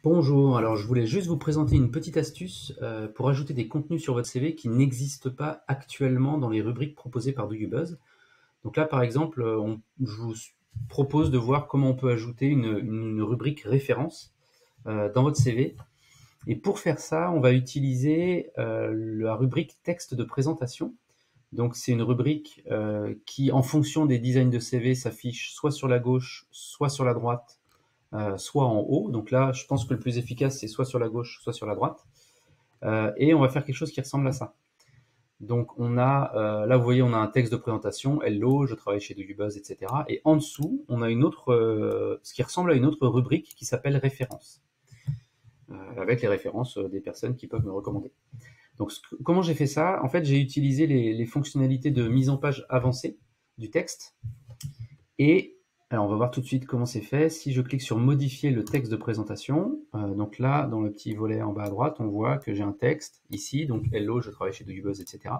Bonjour, alors je voulais juste vous présenter une petite astuce pour ajouter des contenus sur votre CV qui n'existent pas actuellement dans les rubriques proposées par Do You Buzz. Donc là, par exemple, je vous propose de voir comment on peut ajouter une rubrique référence dans votre CV. Et pour faire ça, on va utiliser la rubrique texte de présentation. Donc c'est une rubrique qui, en fonction des designs de CV, s'affiche soit sur la gauche, soit sur la droite, soit en haut. Donc là, je pense que le plus efficace, c'est soit sur la gauche, soit sur la droite. Et on va faire quelque chose qui ressemble à ça. Donc on a, là vous voyez, on a un texte de présentation, hello, je travaille chez Do You Buzz, etc. Et en dessous, on a une autre, ce qui ressemble à une autre rubrique qui s'appelle références, avec les références des personnes qui peuvent me recommander. Donc comment j'ai fait ça? En fait, j'ai utilisé les fonctionnalités de mise en page avancée du texte. Et alors on va voir tout de suite comment c'est fait. Si je clique sur modifier le texte de présentation, donc là, dans le petit volet en bas à droite, on voit que j'ai un texte ici, donc hello, je travaille chez Do You Buzz, etc.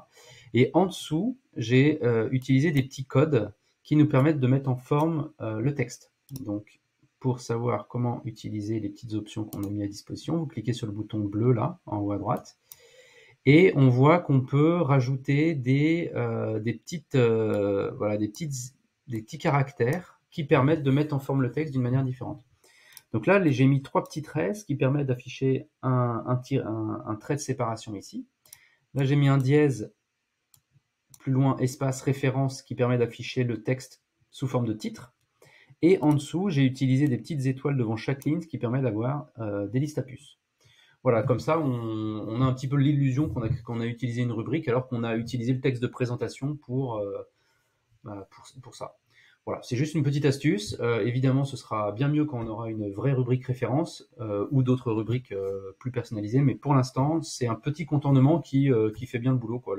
Et en dessous, j'ai utilisé des petits codes qui nous permettent de mettre en forme le texte. Donc pour savoir comment utiliser les petites options qu'on a mis à disposition, vous cliquez sur le bouton bleu là, en haut à droite, et on voit qu'on peut rajouter des petits caractères qui permettent de mettre en forme le texte d'une manière différente. Donc là, j'ai mis 3 petits traits, ce qui permet d'afficher un trait de séparation ici. Là, j'ai mis un dièse, plus loin, espace référence, qui permet d'afficher le texte sous forme de titre. Et en dessous, j'ai utilisé des petites étoiles devant chaque ligne, ce qui permet d'avoir des listes à puces. Voilà, comme ça, on a un petit peu l'illusion qu'on a utilisé une rubrique alors qu'on a utilisé le texte de présentation pour ça. Voilà, c'est juste une petite astuce. Évidemment, ce sera bien mieux quand on aura une vraie rubrique référence ou d'autres rubriques plus personnalisées, mais pour l'instant, c'est un petit contournement qui fait bien le boulot, quoi.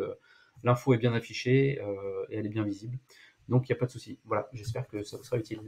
L'info est bien affichée et elle est bien visible. Donc, il n'y a pas de souci. Voilà, j'espère que ça vous sera utile.